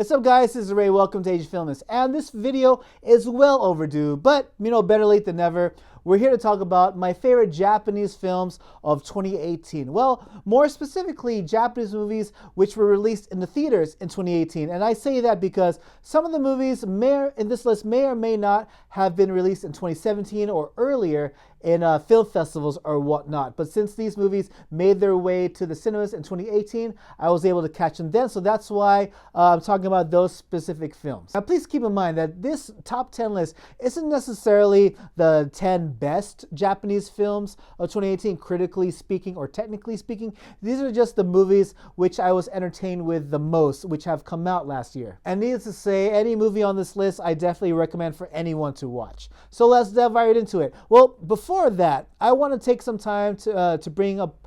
What's up guys, this is Ray, welcome to Asian Filmist, and this video is well overdue, but better late than never. We're here to talk about my favorite Japanese films of 2018. Well, more specifically, Japanese movies which were released in the theaters in 2018. And I say that because some of the movies in this list may or may not have been released in 2017 or earlier in film festivals or whatnot. But since these movies made their way to the cinemas in 2018, I was able to catch them then. So that's why I'm talking about those specific films. Now, please keep in mind that this top 10 list isn't necessarily the 10 best Japanese films of 2018, critically speaking or technically speaking. These are just the movies which I was entertained with the most, which have come out last year. And needless to say, any movie on this list, I definitely recommend for anyone to watch. So let's dive right into it. Well, before that, I want to take some time to bring up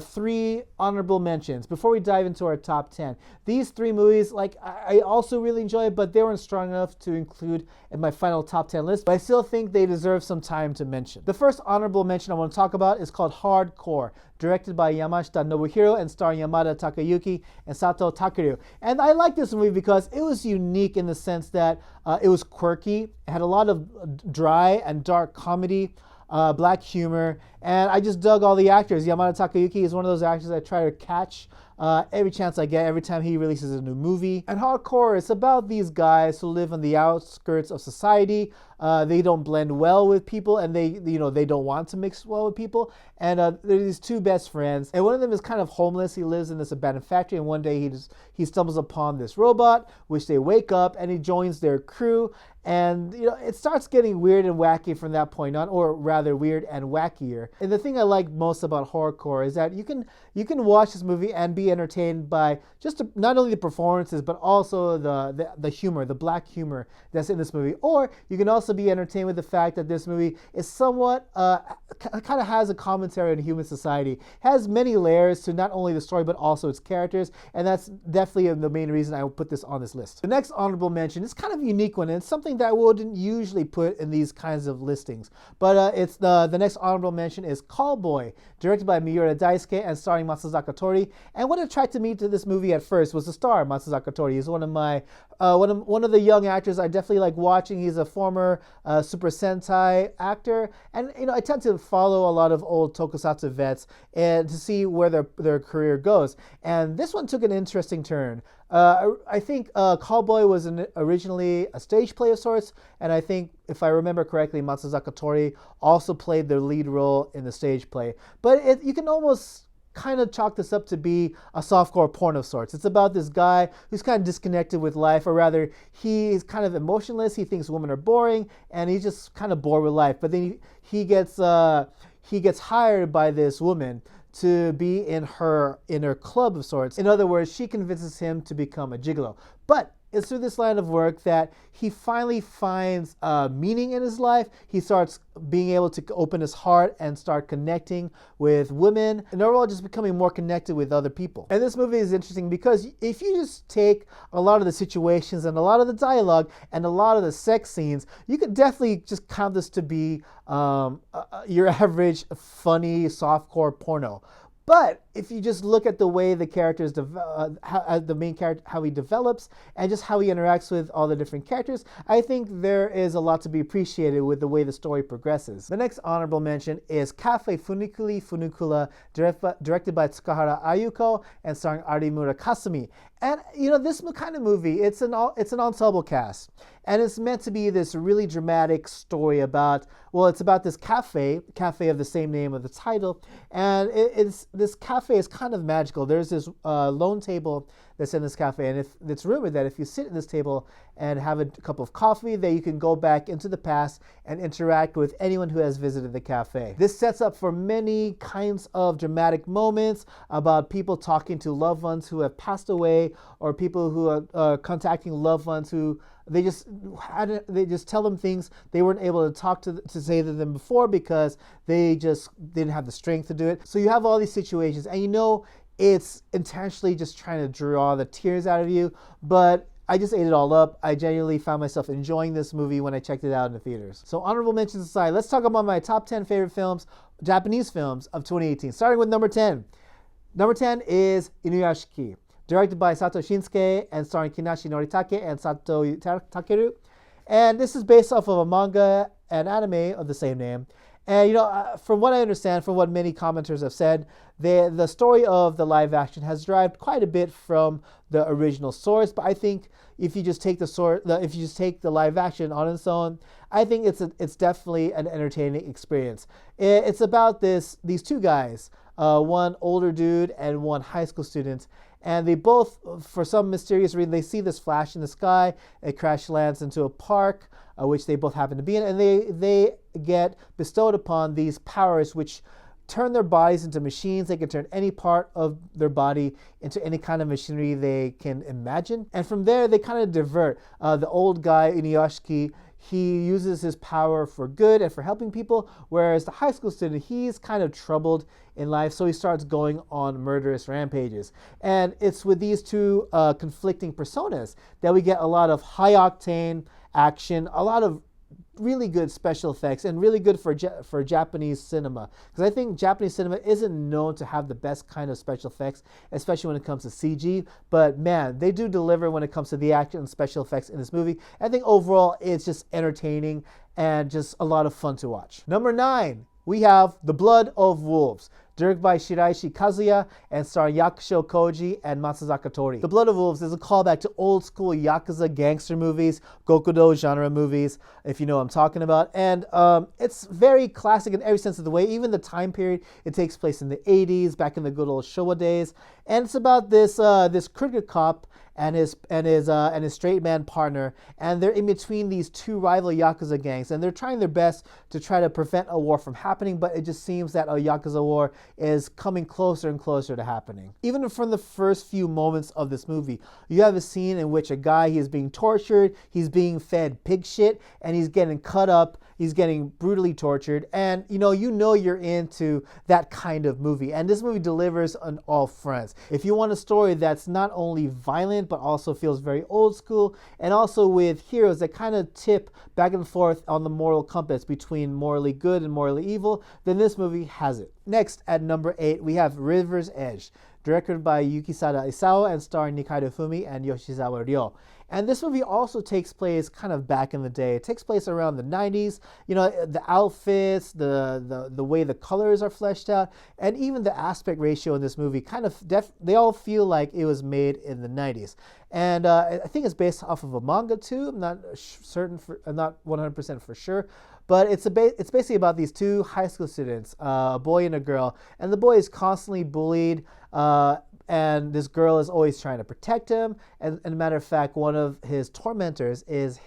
3 honorable mentions before we dive into our top 10. These 3 movies, I also really enjoy, but they weren't strong enough to include in my final top 10 list, but I still think they deserve some time to mention. The first honorable mention I want to talk about is called Hardcore, directed by Yamashita Nobuhiro and starring Yamada Takayuki and Sato Takeru. And I like this movie because it was unique in the sense that it was quirky, it had a lot of dry and dark comedy, black humor, and I just dug all the actors. Yamada Takayuki is one of those actors I try to catch every chance I get, every time he releases a new movie. And Hardcore is about these guys who live on the outskirts of society. They don't blend well with people, and they don't want to mix well with people. And there are these 2 best friends, and one of them is kind of homeless. He lives in this abandoned factory, and one day he stumbles upon this robot, which they wake up, and he joins their crew. And it starts getting weird and wacky from that point on, or rather weird and wackier. And the thing I like most about Hardcore is that you can watch this movie and be entertained by just not only the performances, but also the humor, the black humor that's in this movie. Or you can also be entertained with the fact that this movie is somewhat kind of has a commentary on human society. It has many layers to not only the story but also its characters, and that's definitely the main reason I would put this on this list. The next honorable mention is kind of a unique one, and it's something that I wouldn't usually put in these kinds of listings, but it's the next honorable mention is Callboy, directed by Miura Daisuke and starring Masazaka Tori. And what attracted me to this movie at first was the star, Masazaka Tori. He's one of my one of the young actors I definitely like watching. He's a former Super Sentai actor, and I tend to follow a lot of old tokusatsu vets and to see where their career goes. And this one took an interesting turn. I think Callboy was originally a stage play of sorts, and I think, if I remember correctly, Masazaka Tori also played the lead role in the stage play. But you can almost kind of chalk this up to be a softcore porn of sorts. It's about this guy who's kind of disconnected with life, or rather, he's kind of emotionless. He thinks women are boring, and he's just kind of bored with life. But then he gets hired by this woman to be in her club of sorts. In other words, she convinces him to become a gigolo. But it's through this line of work that he finally finds meaning in his life. He starts being able to open his heart and start connecting with women, and overall just becoming more connected with other people. And this movie is interesting because if you just take a lot of the situations and a lot of the dialogue and a lot of the sex scenes, you could definitely just count this to be your average funny softcore porno. But if you just look at the way the characters, the main character, how he develops, and just how he interacts with all the different characters, I think there is a lot to be appreciated with the way the story progresses. The next honorable mention is Cafe Funicula, directed by Tsukahara Ayuko and starring Arimura Kasumi. And this kind of movie, it's an ensemble cast, and it's meant to be this really dramatic story about, well, it's about this cafe of the same name of the title, and this cafe is kind of magical. There's this lone table that's in this cafe, and it's rumored that if you sit at this table and have a cup of coffee, that you can go back into the past and interact with anyone who has visited the cafe. This sets up for many kinds of dramatic moments about people talking to loved ones who have passed away, or people who are contacting loved ones who they just tell them things they weren't able to say to them before because they just didn't have the strength to do it. So you have all these situations, and it's intentionally just trying to draw the tears out of you, but I just ate it all up. I genuinely found myself enjoying this movie when I checked it out in the theaters. So honorable mentions aside, let's talk about my top 10 favorite films, Japanese films of 2018, starting with number 10. Number 10 is Inuyasha Ki directed by Sato Shinsuke and starring Kinashi Noritake and Sato Takeru. And this is based off of a manga and anime of the same name. And from what I understand, from what many commenters have said, the story of the live action has derived quite a bit from the original source. But I think if you just take the live action on its own, I think it's definitely an entertaining experience. It's about these two guys, one older dude and one high school student. And they both, for some mysterious reason, they see this flash in the sky. It crash lands into a park, which they both happen to be in, and they get bestowed upon these powers which turn their bodies into machines. They can turn any part of their body into any kind of machinery they can imagine. And from there, they kind of divert. The old guy, Inuyasha Ki, he uses his power for good and for helping people, whereas the high school student, he's kind of troubled in life, so he starts going on murderous rampages. And it's with these two conflicting personas that we get a lot of high-octane action, a lot of really good special effects, and really good for Japanese cinema. Because I think Japanese cinema isn't known to have the best kind of special effects, especially when it comes to CG. But man, they do deliver when it comes to the action and special effects in this movie. I think overall it's just entertaining and just a lot of fun to watch. Number 9, we have The Blood of Wolves, directed by Shiraishi Kazuya and starring Yakusho Koji and Matsuzaka Tori. The Blood of Wolves is a callback to old school Yakuza gangster movies, Gokudo genre movies, if you know what I'm talking about. And it's very classic in every sense of the way. Even the time period, it takes place in the 80s, back in the good old Showa days. And it's about this cricket cop and his straight man partner, and they're in between these two rival Yakuza gangs, and they're trying their best to try to prevent a war from happening, but it just seems that a Yakuza war is coming closer and closer to happening. Even from the first few moments of this movie, you have a scene in which a guy, he is being tortured, he's being fed pig shit, and he's getting cut up, he's getting brutally tortured, and you're into that kind of movie, and this movie delivers on all fronts. If you want a story that's not only violent, but also feels very old school, and also with heroes that kind of tip back and forth on the moral compass between morally good and morally evil, then this movie has it. Next, at number 8, we have River's Edge, directed by Yukisada Isao and starring Nikaido Fumi and Yoshizawa Ryo. And this movie also takes place kind of back in the day. It takes place around the 90s. The outfits, the way the colors are fleshed out, and even the aspect ratio in this movie they all feel like it was made in the 90s. And I think it's based off of a manga too. I'm not 100% for sure. But it's basically about these two high school students, a boy and a girl, and the boy is constantly bullied, and this girl is always trying to protect him. And as a matter of fact, one of his tormentors is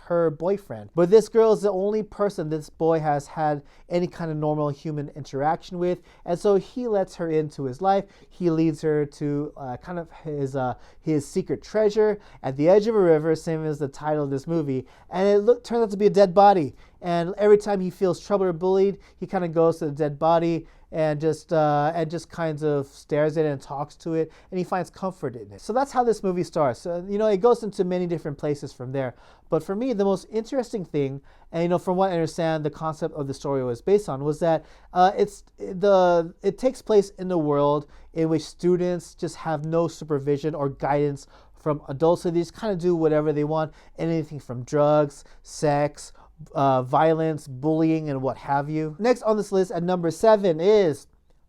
her boyfriend. But this girl is the only person this boy has had any kind of normal human interaction with, and so he lets her into his life. He leads her to kind of his secret treasure at the edge of a river, same as the title of this movie. And it turns out to be a dead body. And every time he feels troubled or bullied, he kind of goes to the dead body and just kind of stares at it and talks to it, and he finds comfort in it. So that's how this movie starts. It goes into many different places from there. But for me, the most interesting thing, and from what I understand, the concept of the story was based on, was that it takes place in a world in which students just have no supervision or guidance from adults, so they just kind of do whatever they want, anything from drugs, sex, violence, bullying, and what have you. Next on this list at number 7 is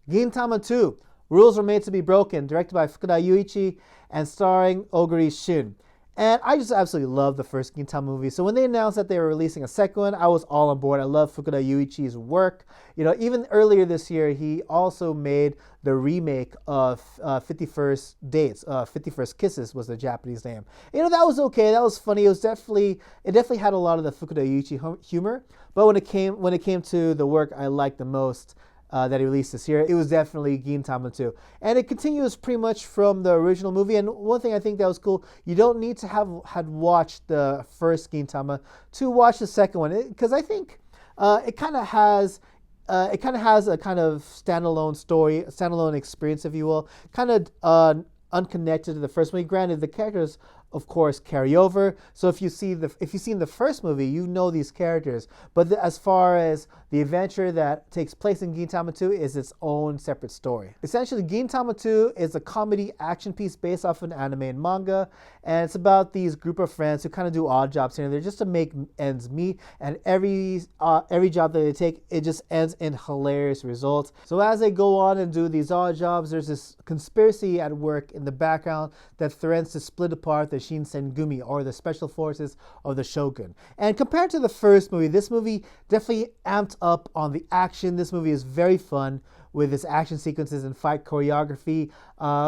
Gintama 2, Rules Are Made to Be Broken, directed by Fukuda Yuichi and starring Oguri Shun. And I just absolutely love the first Gintama movie. So when they announced that they were releasing a second one, I was all on board. I love Fukuda Yuichi's work. Even earlier this year, he also made the remake of 51st Dates. 51st Kisses was the Japanese name. That was okay. That was funny. It definitely had a lot of the Fukuda Yuichi humor. But when it came to the work I liked the most, that he released this year, it was definitely Gintama 2. And it continues pretty much from the original movie. And one thing I think that was cool, you don't need to had watched the first Gintama to watch the second one, because I think it kind of has a kind of standalone story, standalone experience, if you will, kind of unconnected to the first movie. Granted, the characters of course, carry over. So if you've seen the first movie, you know these characters. But as far as the adventure that takes place in Gintama 2 is its own separate story. Essentially, Gintama 2 is a comedy action piece based off an anime and manga, and it's about these group of friends who kind of do odd jobs here and there just to make ends meet. And every job that they take, it just ends in hilarious results. So as they go on and do these odd jobs, there's this conspiracy at work in the background that threatens to split apart the Shinsengumi, or the special forces of the Shogun. And compared to the first movie, this movie definitely amped up on the action. This movie is very fun with its action sequences and fight choreography.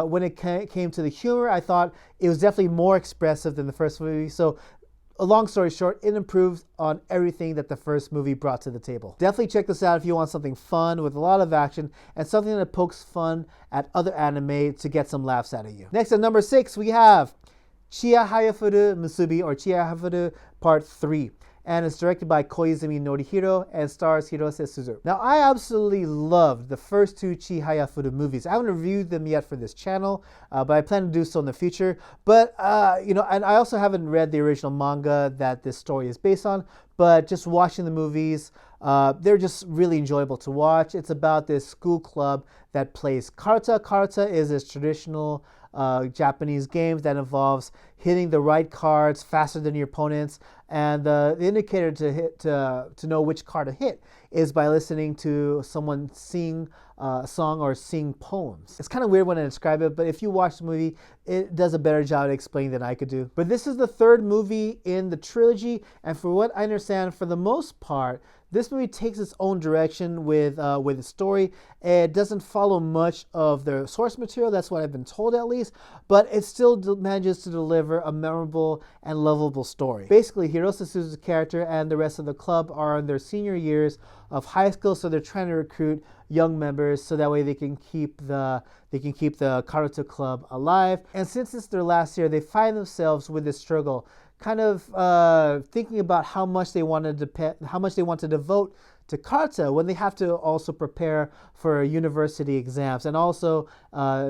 When it came to the humor, I thought it was definitely more expressive than the first movie. So a long story short, it improves on everything that the first movie brought to the table. Definitely check this out if you want something fun with a lot of action and something that pokes fun at other anime to get some laughs out of you. Next, at number 6, we have Chihiro Musubi, or Chihiro Part 3. And it's directed by Koizumi Norihiro and stars Hirose Suzu. Now, I absolutely loved the first 2 Chihiro movies. I haven't reviewed them yet for this channel, but I plan to do so in the future. But, and I also haven't read the original manga that this story is based on, but just watching the movies, they're just really enjoyable to watch. It's about this school club that plays karata. Karata is this traditional Japanese game that involves hitting the right cards faster than your opponents, and the indicator to know which card to hit is by listening to someone sing a song or sing poems. It's kind of weird when I describe it, but if you watch the movie, it does a better job at explaining than I could do. But this is the 3rd movie in the trilogy, and for what I understand, for the most part, this movie takes its own direction with the story. It doesn't follow much of the source material, that's what I've been told at least, but it still manages to deliver a memorable and lovable story. Basically, Hirose Suzu's character and the rest of the club are in their senior years of high school, so they're trying to recruit young members so that way they can keep the karate club alive. And since it's their last year, they find themselves with this struggle, kind of thinking about how much they want to devote to karate when they have to also prepare for university exams and also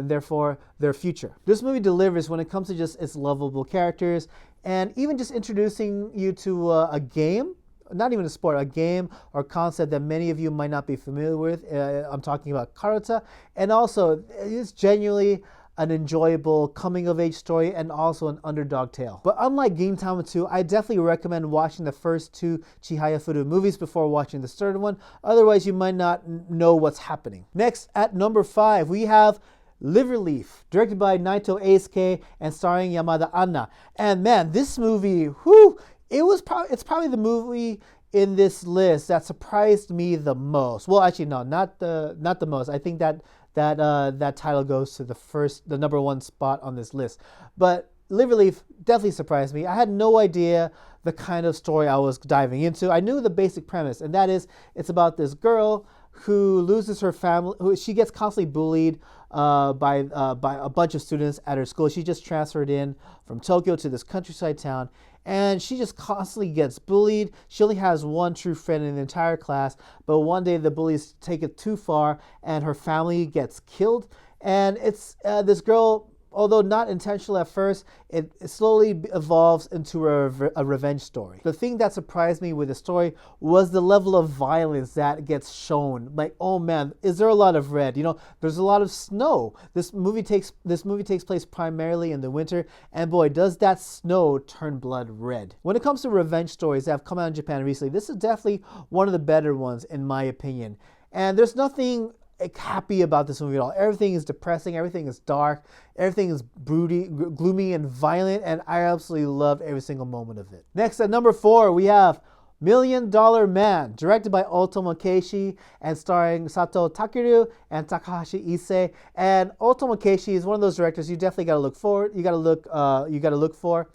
therefore their future. This movie delivers when it comes to just its lovable characters and even just introducing you to a game, not even a sport, a game or concept that many of you might not be familiar with. I'm talking about karate, and also it's genuinely an enjoyable coming-of-age story and also an underdog tale. But unlike Gintama 2, I definitely recommend watching the first 2 Chihiro movies before watching the 3rd one. Otherwise, you might not know what's happening. Next, at number 5, we have Liverleaf, directed by Naito Eisuke and starring Yamada Anna. And man, this movie, it's probably the movie in this list that surprised me the most. Well, actually, no, not the most. I think that title goes to the number 1 spot on this list. But Liverleaf definitely surprised me. I had no idea the kind of story I was diving into. I knew the basic premise, and that is it's about this girl who loses her family. She gets constantly bullied by a bunch of students at her school. She just transferred in from Tokyo to this countryside town, and she just constantly gets bullied. She only has one true friend in the entire class, but one day the bullies take it too far and her family gets killed. And it's this girl, although not intentional at first, it slowly evolves into a revenge story. The thing that surprised me with the story was the level of violence that gets shown. Like, oh man, is there a lot of red? There's a lot of snow. This movie takes place primarily in the winter, and boy, does that snow turn blood red. When it comes to revenge stories that have come out in Japan recently, this is definitely one of the better ones in my opinion. And there's nothing happy about this movie at all. Everything is depressing, everything is dark, everything is broody, gloomy and violent, and I absolutely loved every single moment of it. Next, at number 4, we have $1 Million Man, directed by Otomo Keishi and starring Sato Takeru and Takahashi Ise. And Otomo Keishi is one of those directors you definitely got to look for. You got to look for.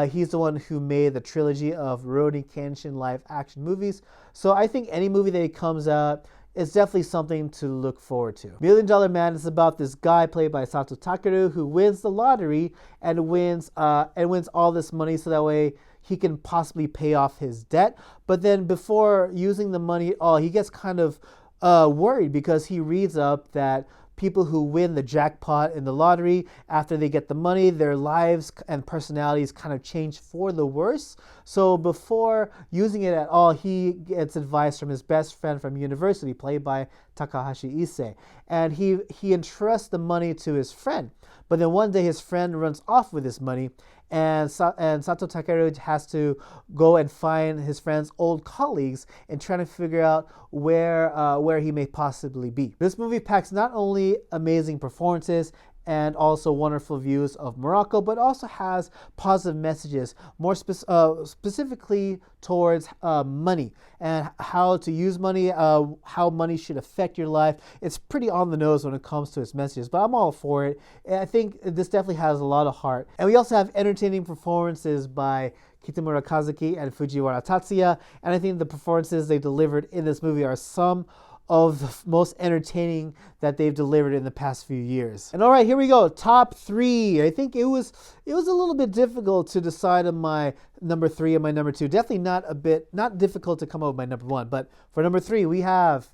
He's the one who made the trilogy of Rurouni Kenshin live action movies. So I think any movie that he comes out, it's definitely something to look forward to. $1 Million Man is about this guy played by Sato Takeru who wins the lottery and wins all this money so that way he can possibly pay off his debt. But then before using the money, he gets kind of worried because he reads up that people who win the jackpot in the lottery. After they get the money, their lives and personalities kind of change for the worse. So before using it at all, he gets advice from his best friend from university, played by Takahashi Ise. And he entrusts the money to his friend. But then one day his friend runs off with his money, and Sato Takeru has to go and find his friend's old colleagues and trying to figure out where he may possibly be. This movie packs not only amazing performances and also wonderful views of Morocco, but also has positive messages, more specifically towards money and how to use money, how money should affect your life. It's pretty on the nose when it comes to its messages, but I'm all for it. I think this definitely has a lot of heart. And we also have entertaining performances by Kitamura Kazuki and Fujiwara Tatsuya, and I think the performances they delivered in this movie are some of the most entertaining that they've delivered in the past few years. And all right, here we go. Top 3. I think it was a little bit difficult to decide on my number 3 and my number 2. Definitely not difficult to come up with my number 1. But for number 3, we have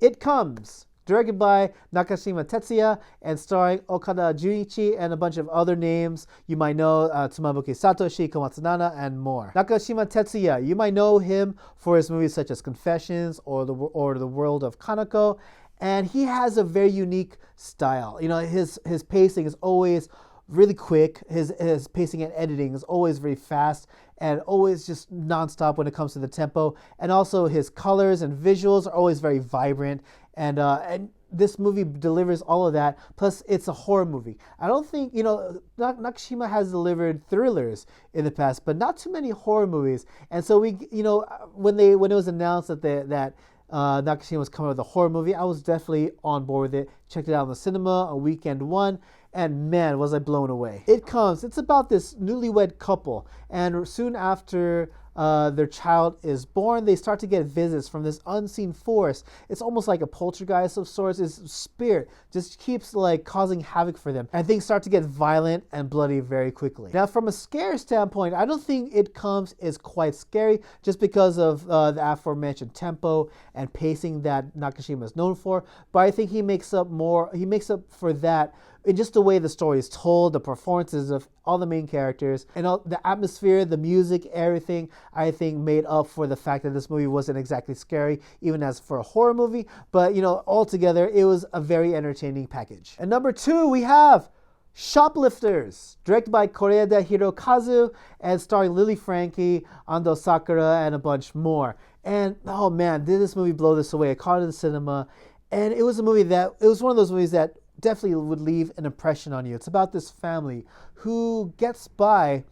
It Comes, directed by Nakashima Tetsuya and starring Okada Junichi and a bunch of other names you might know, Tsumabuki Satoshi, Komatsunana, and more. Nakashima Tetsuya, you might know him for his movies such as Confessions or The World of Kanako, and he has a very unique style. You know, his pacing is always really quick. His pacing and editing is always very fast and always just nonstop when it comes to the tempo. And also his colors and visuals are always very vibrant. And this movie delivers all of that. Plus, it's a horror movie. I don't think, Nakashima has delivered thrillers in the past, but not too many horror movies. And so when it was announced that Nakashima was coming with a horror movie, I was definitely on board with it. Checked it out in the cinema on weekend 1. And man, was I blown away. It's about this newlywed couple. And soon after their child is born, they start to get visits from this unseen force. It's almost like a poltergeist of sorts. His spirit just keeps causing havoc for them. And things start to get violent and bloody very quickly. Now, from a scare standpoint, I don't think It Comes is quite scary just because of the aforementioned tempo and pacing that Nakashima is known for. But I think he makes up for that in just the way the story is told, the performances of all the main characters, and all the atmosphere, the music, everything, I think made up for the fact that this movie wasn't exactly scary, even as for a horror movie. But, altogether, it was a very entertaining package. And number 2, we have Shoplifters, directed by Koreeda Hirokazu and starring Lily Frankie, Ando Sakura, and a bunch more. And, oh man, did this movie blow this away. I caught it in the cinema, and it was one of those movies that definitely would leave an impression on you. It's about this family who gets by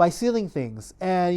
stealing things, and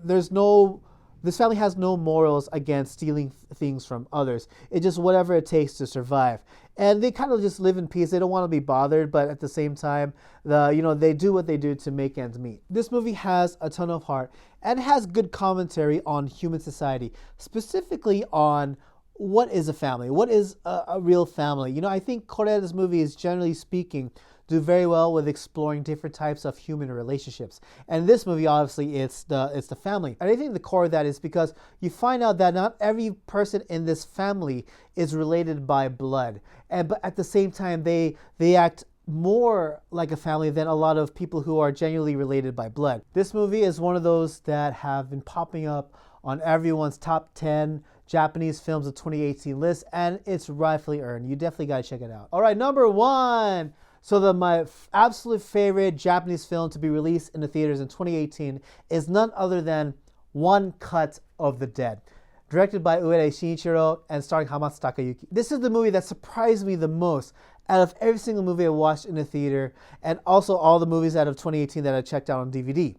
this family has no morals against stealing things from others. It's just whatever it takes to survive, and they kind of just live in peace. They don't want to be bothered, but at the same time, they do what they do to make ends meet. This movie has a ton of heart and has good commentary on human society, specifically on what is a family? What is a real family? I think Koreeda's movies, generally speaking, do very well with exploring different types of human relationships. And this movie, obviously, it's the family. And I think the core of that is because you find out that not every person in this family is related by blood. But at the same time, they act more like a family than a lot of people who are genuinely related by blood. This movie is one of those that have been popping up on everyone's top 10 Japanese films of 2018 list, and it's rightfully earned. You definitely gotta check it out. All right, number 1. So my absolute favorite Japanese film to be released in the theaters in 2018 is none other than One Cut of the Dead, directed by Ueda Shinichiro and starring Hamatsu Takayuki. This is the movie that surprised me the most out of every single movie I watched in the theater, and also all the movies out of 2018 that I checked out on DVD.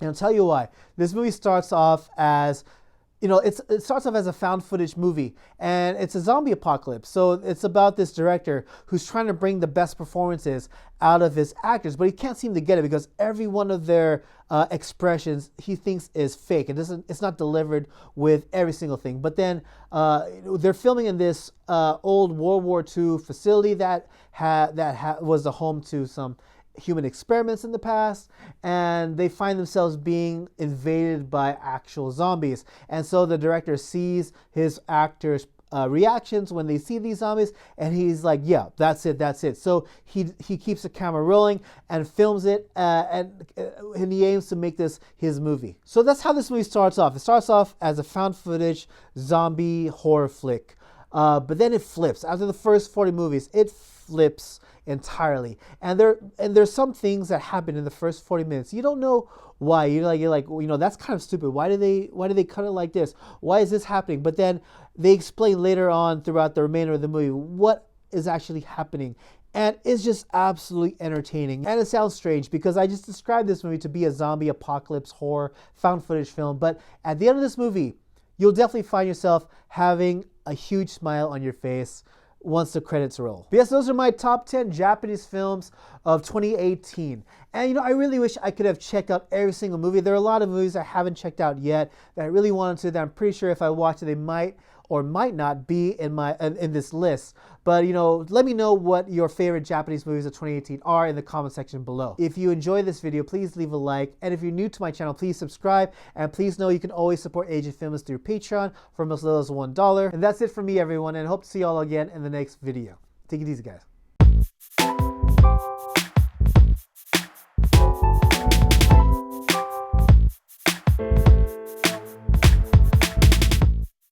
And I'll tell you why. This movie starts off as it starts off as a found footage movie, and it's a zombie apocalypse. So it's about this director who's trying to bring the best performances out of his actors, but he can't seem to get it because every one of their expressions he thinks is fake. It's not delivered with every single thing. But then they're filming in this old World War II facility that was the home to some human experiments in the past, and they find themselves being invaded by actual zombies. And so the director sees his actors reactions when they see these zombies, and he's like, yeah, that's it. So he keeps the camera rolling and films it, and he aims to make this his movie. So that's how this movie starts off. It starts off as a found footage zombie horror flick, but then it flips. After the first 40 movies, it flips entirely, and there's some things that happen in the first 40 minutes. You don't know why. You're like, well, that's kind of stupid. Why do they cut it like this? Why is this happening? But then they explain later on throughout the remainder of the movie what is actually happening. And it's just absolutely entertaining. And it sounds strange because I just described this movie to be a zombie apocalypse horror found footage film. But at the end of this movie, you'll definitely find yourself having a huge smile on your face once the credits roll. But yes, those are my top 10 Japanese films of 2018. And I really wish I could have checked out every single movie. There are a lot of movies I haven't checked out yet that I really wanted to, that I'm pretty sure if I watch it, they might or might not be in this list. But let me know what your favorite Japanese movies of 2018 are in the comment section below. If you enjoyed this video, please leave a like, and if you're new to my channel, please subscribe, and please know you can always support Asian Films through Patreon for as little as $1. And that's it for me, everyone, and I hope to see you all again in the next video. Take it easy, guys.